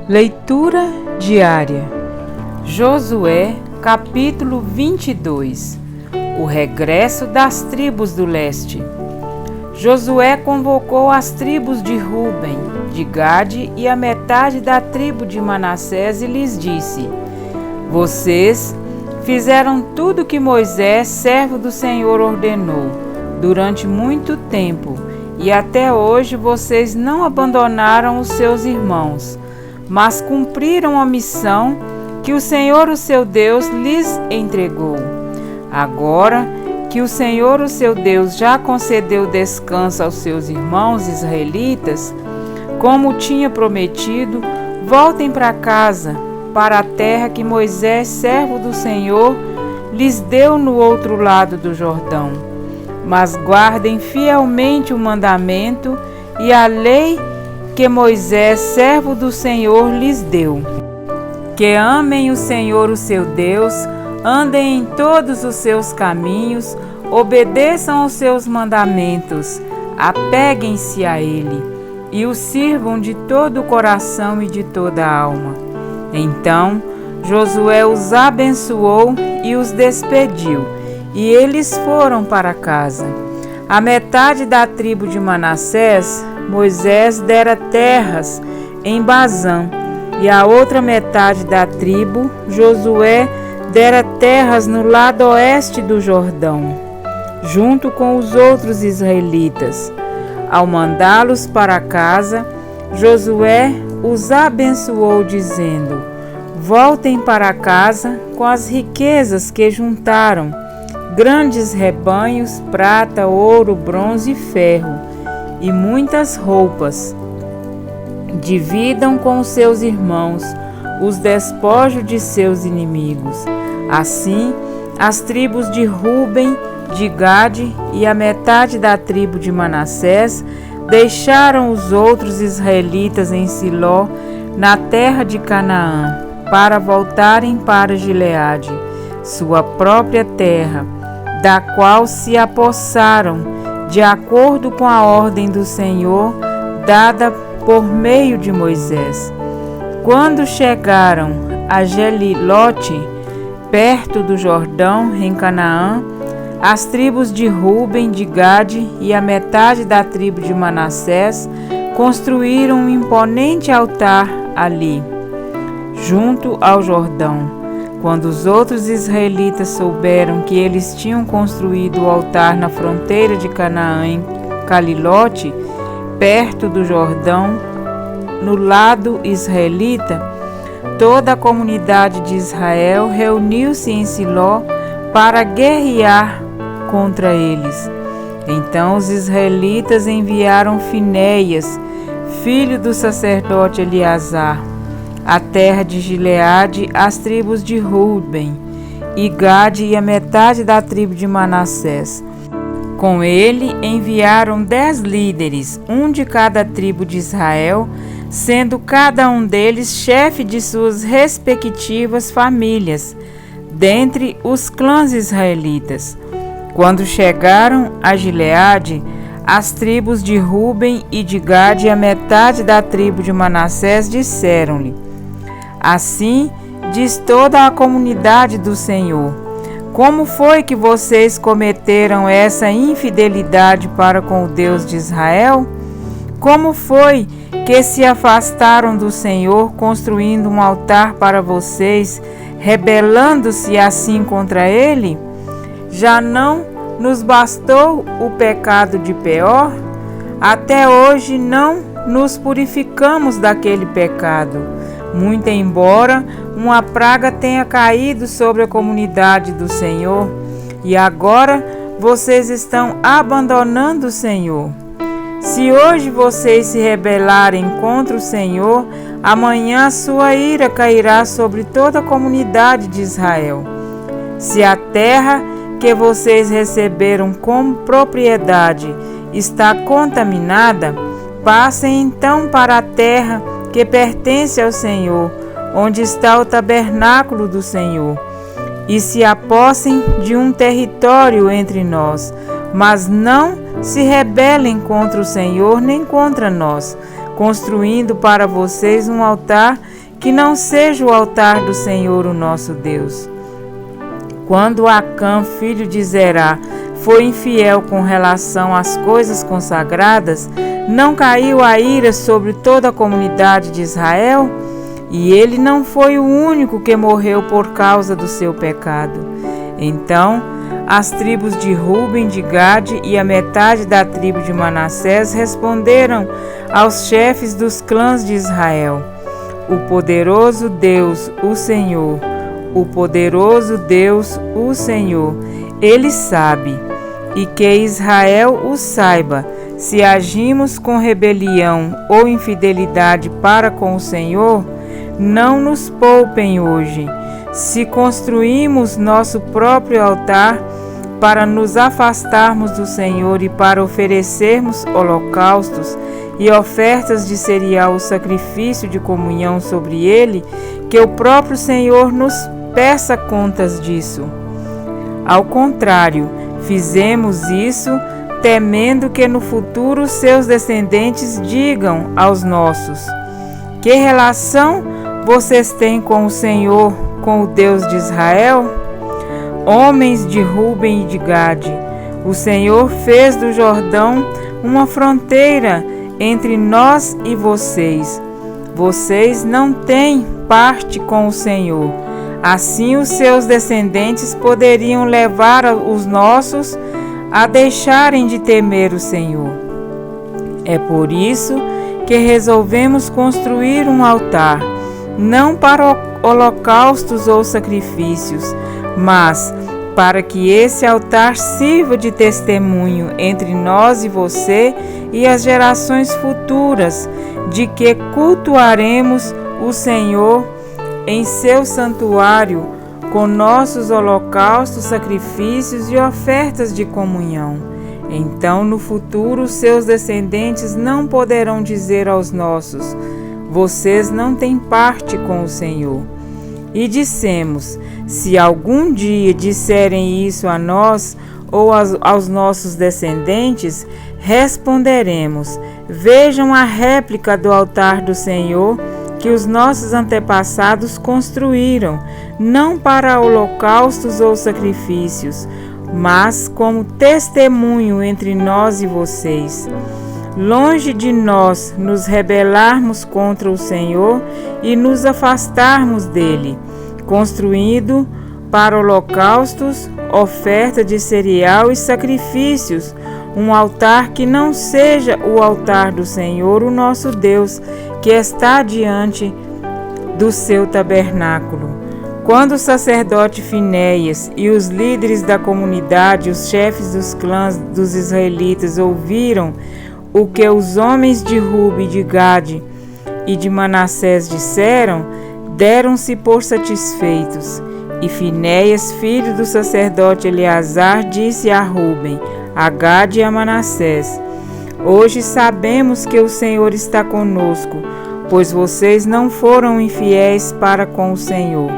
Leitura diária. Josué, capítulo 22. O regresso das tribos do leste. Josué convocou as tribos de Ruben, de Gade e a metade da tribo de Manassés e lhes disse: Vocês fizeram tudo o que Moisés, servo do Senhor, ordenou durante muito tempo, e até hoje vocês não abandonaram os seus irmãos, mas cumpriram a missão que o Senhor, o seu Deus, lhes entregou. Agora que o Senhor, o seu Deus, já concedeu descanso aos seus irmãos israelitas, como tinha prometido, voltem para casa, para a terra que Moisés, servo do Senhor, lhes deu no outro lado do Jordão. Mas guardem fielmente o mandamento e a lei que Moisés, servo do Senhor, lhes deu. Que amem o Senhor, o seu Deus, andem em todos os seus caminhos, obedeçam aos seus mandamentos, apeguem-se a Ele e o sirvam de todo o coração e de toda a alma. Então Josué os abençoou e os despediu, e eles foram para casa. A metade da tribo de Manassés, Moisés dera terras em Bazã, e a outra metade da tribo, Josué dera terras no lado oeste do Jordão, junto com os outros israelitas. Ao mandá-los para casa, Josué os abençoou, dizendo: Voltem para casa com as riquezas que juntaram, grandes rebanhos, prata, ouro, bronze e ferro, e muitas roupas. Dividam com os seus irmãos os despojos de seus inimigos. Assim, as tribos de Ruben, de Gade e a metade da tribo de Manassés deixaram os outros israelitas em Siló, na terra de Canaã, para voltarem para Gileade, sua própria terra, da qual se apossaram, de acordo com a ordem do Senhor, dada por meio de Moisés. Quando chegaram a Gelilote, perto do Jordão, em Canaã, as tribos de Ruben, de Gade e a metade da tribo de Manassés construíram um imponente altar ali, junto ao Jordão. Quando os outros israelitas souberam que eles tinham construído o altar na fronteira de Canaã, em Gelilote, perto do Jordão, no lado israelita, toda a comunidade de Israel reuniu-se em Siló para guerrear contra eles. Então os israelitas enviaram Finéias, filho do sacerdote Eleazar, à terra de Gileade, as tribos de Ruben e Gade e a metade da tribo de Manassés. Com ele enviaram 10 líderes, um de cada tribo de Israel, sendo cada um deles chefe de suas respectivas famílias, dentre os clãs israelitas. Quando chegaram a Gileade, as tribos de Ruben e de Gade e a metade da tribo de Manassés disseram-lhe: Assim diz toda a comunidade do Senhor: Como foi que vocês cometeram essa infidelidade para com o Deus de Israel? Como foi que se afastaram do Senhor, construindo um altar para vocês, rebelando-se assim contra ele? Já não nos bastou o pecado de Peor? Até hoje não nos purificamos daquele pecado, muito embora uma praga tenha caído sobre a comunidade do Senhor, e agora vocês estão abandonando o Senhor. Se hoje vocês se rebelarem contra o Senhor, amanhã sua ira cairá sobre toda a comunidade de Israel. Se a terra que vocês receberam como propriedade está contaminada, passem então para a terra que pertence ao Senhor, onde está o tabernáculo do Senhor, e se apossem de um território entre nós, mas não se rebelem contra o Senhor nem contra nós, construindo para vocês um altar que não seja o altar do Senhor, o nosso Deus. Quando Acã, filho de Zerá, foi infiel com relação às coisas consagradas, não caiu a ira sobre toda a comunidade de Israel? E ele não foi o único que morreu por causa do seu pecado. Então, as tribos de Ruben, de Gade e a metade da tribo de Manassés responderam aos chefes dos clãs de Israel: o poderoso Deus, o Senhor, o poderoso Deus, o Senhor, Ele sabe, e que Israel o saiba, se agimos com rebelião ou infidelidade para com o Senhor, não nos poupem hoje. Se construímos nosso próprio altar para nos afastarmos do Senhor e para oferecermos holocaustos e ofertas de cereal, o sacrifício de comunhão sobre ele, que o próprio Senhor nos peça contas disso. Ao contrário, fizemos isso temendo que no futuro seus descendentes digam aos nossos: que relação vocês têm com o Senhor, com o Deus de Israel? Homens de Ruben e de Gade, o Senhor fez do Jordão uma fronteira entre nós e vocês. Vocês não têm parte com o Senhor. Assim os seus descendentes poderiam levar os nossos a deixarem de temer o Senhor. É por isso que resolvemos construir um altar, não para holocaustos ou sacrifícios, mas para que esse altar sirva de testemunho entre nós e você e as gerações futuras, de que cultuaremos o Senhor em seu santuário com nossos holocaustos, sacrifícios e ofertas de comunhão. Então, no futuro, seus descendentes não poderão dizer aos nossos: vocês não têm parte com o Senhor. E dissemos: se algum dia disserem isso a nós ou aos nossos descendentes, responderemos: vejam a réplica do altar do Senhor que os nossos antepassados construíram, não para holocaustos ou sacrifícios, mas como testemunho entre nós e vocês. Longe de nós nos rebelarmos contra o Senhor e nos afastarmos dele, construindo para holocaustos, oferta de cereal e sacrifícios, um altar que não seja o altar do Senhor, o nosso Deus, que está diante do seu tabernáculo. Quando o sacerdote Finéias e os líderes da comunidade, os chefes dos clãs dos israelitas, ouviram o que os homens de Ruben, de Gade e de Manassés disseram, deram-se por satisfeitos. E Finéias, filho do sacerdote Eleazar, disse a Ruben, a Gade e a Manassés: hoje sabemos que o Senhor está conosco, pois vocês não foram infiéis para com o Senhor.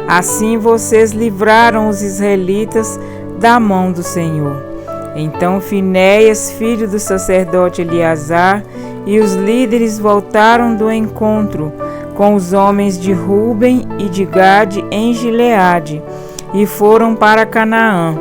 Assim vocês livraram os israelitas da mão do Senhor. Então Finéias, filho do sacerdote Eleazar, e os líderes voltaram do encontro com os homens de Ruben e de Gade em Gileade, e foram para Canaã,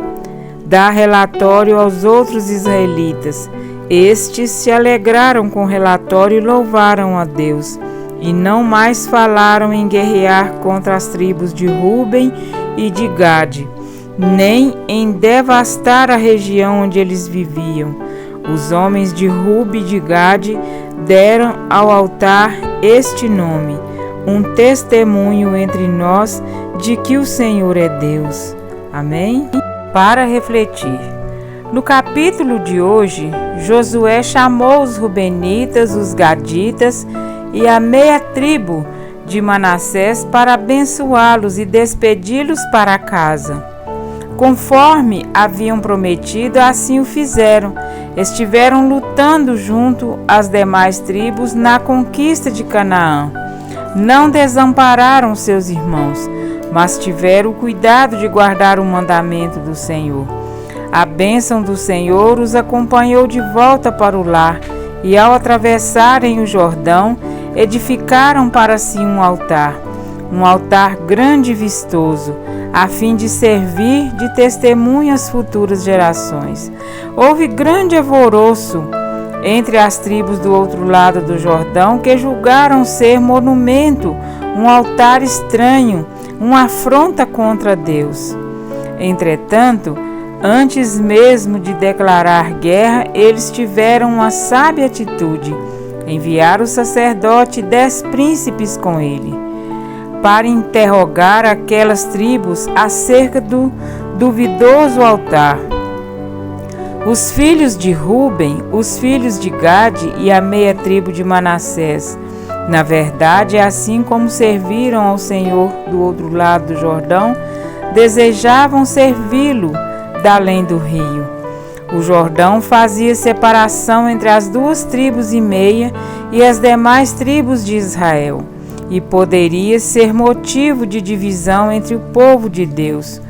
dar relatório aos outros israelitas. Estes se alegraram com o relatório e louvaram a Deus, e não mais falaram em guerrear contra as tribos de Ruben e de Gade, nem em devastar a região onde eles viviam. Os homens de Ruben e de Gade deram ao altar este nome, um testemunho entre nós de que o Senhor é Deus. Amém? Para refletir. No capítulo de hoje, Josué chamou os rubenitas, os gaditas e a meia tribo de Manassés para abençoá-los e despedi-los para casa. Conforme haviam prometido, assim o fizeram. Estiveram lutando junto às demais tribos na conquista de Canaã. Não desampararam seus irmãos, mas tiveram o cuidado de guardar o mandamento do Senhor. A bênção do Senhor os acompanhou de volta para o lar, e ao atravessarem o Jordão, edificaram para si um altar grande e vistoso, a fim de servir de testemunho às futuras gerações. Houve grande alvoroço entre as tribos do outro lado do Jordão, que julgaram ser monumento, um altar estranho, uma afronta contra Deus. Entretanto, antes mesmo de declarar guerra, eles tiveram uma sábia atitude: enviaram o sacerdote e 10 príncipes com ele, para interrogar aquelas tribos acerca do duvidoso altar. Os filhos de Ruben, os filhos de Gade e a meia tribo de Manassés. Na verdade, assim como serviram ao Senhor do outro lado do Jordão, desejavam servi-lo da além do rio. O Jordão fazia separação entre as 2 tribos e meia e as demais tribos de Israel, e poderia ser motivo de divisão entre o povo de Deus.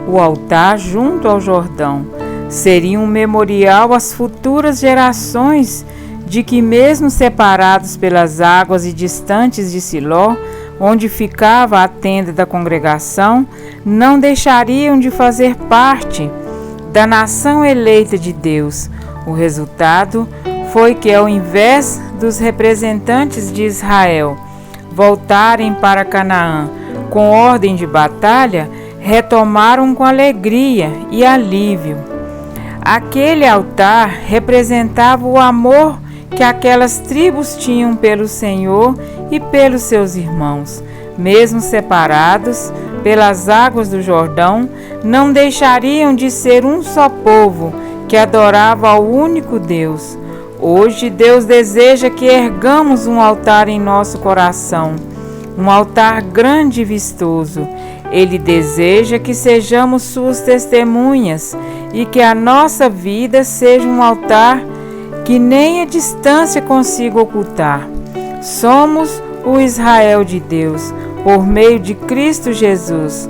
O altar junto ao Jordão seria um memorial às futuras gerações de que, mesmo separados pelas águas e distantes de Siló, onde ficava a tenda da congregação, não deixariam de fazer parte da nação eleita de Deus. O resultado foi que, ao invés dos representantes de Israel voltarem para Canaã com ordem de batalha, retomaram com alegria e alívio. Aquele altar representava o amor que aquelas tribos tinham pelo Senhor e pelos seus irmãos. Mesmo separados pelas águas do Jordão, não deixariam de ser um só povo que adorava ao único Deus. Hoje, Deus deseja que ergamos um altar em nosso coração, um altar grande e vistoso. Ele deseja que sejamos suas testemunhas e que a nossa vida seja um altar que nem a distância consiga ocultar. Somos o Israel de Deus, por meio de Cristo Jesus.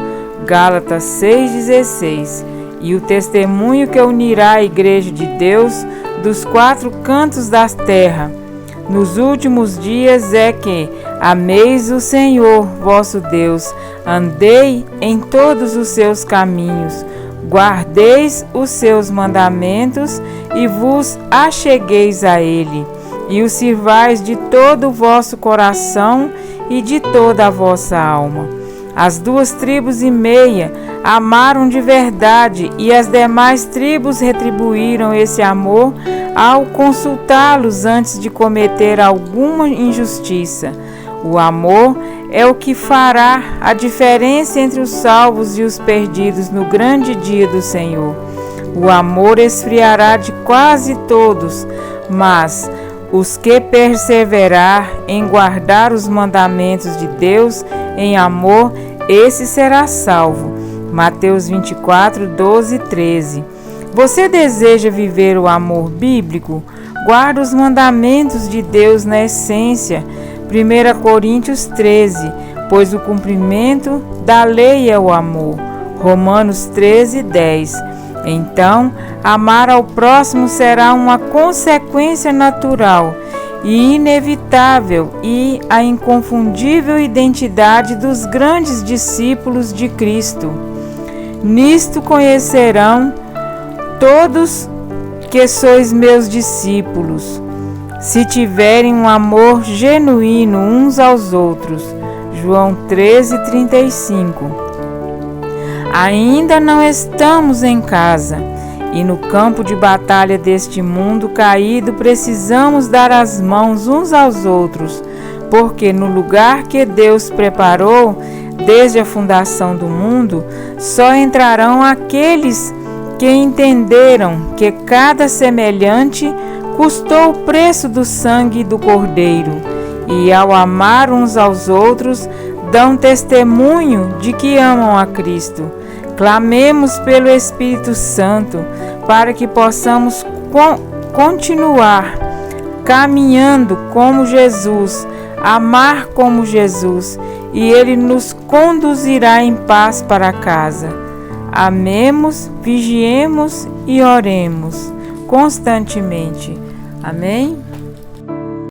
Gálatas 6,16. E o testemunho que unirá a Igreja de Deus dos 4 cantos da terra nos últimos dias é que ameis o Senhor vosso Deus, andei em todos os seus caminhos, guardeis os seus mandamentos e vos achegueis a ele, e o sirvais de todo o vosso coração e de toda a vossa alma. As 2 tribos e meia amaram de verdade, e as demais tribos retribuíram esse amor ao consultá-los antes de cometer alguma injustiça. O amor é o que fará a diferença entre os salvos e os perdidos no grande dia do Senhor. O amor esfriará de quase todos, mas os que perseverar em guardar os mandamentos de Deus em amor, esse será salvo. Mateus 24, 12 e 13. Você deseja viver o amor bíblico? Guarda os mandamentos de Deus na essência. 1 Coríntios 13. Pois o cumprimento da lei é o amor. Romanos 13, 10. Então, amar ao próximo será uma consequência natural e inevitável e a inconfundível identidade dos grandes discípulos de Cristo. Nisto conhecerão todos que sois meus discípulos, se tiverem um amor genuíno uns aos outros. João 13:35. Ainda não estamos em casa, e no campo de batalha deste mundo caído precisamos dar as mãos uns aos outros, porque no lugar que Deus preparou desde a fundação do mundo, só entrarão aqueles que entenderam que cada semelhante custou o preço do sangue do Cordeiro, e ao amar uns aos outros, dão testemunho de que amam a Cristo. Clamemos pelo Espírito Santo para que possamos continuar caminhando como Jesus, amar como Jesus, e Ele nos conduzirá em paz para casa. Amemos, vigiemos e oremos constantemente. Amém?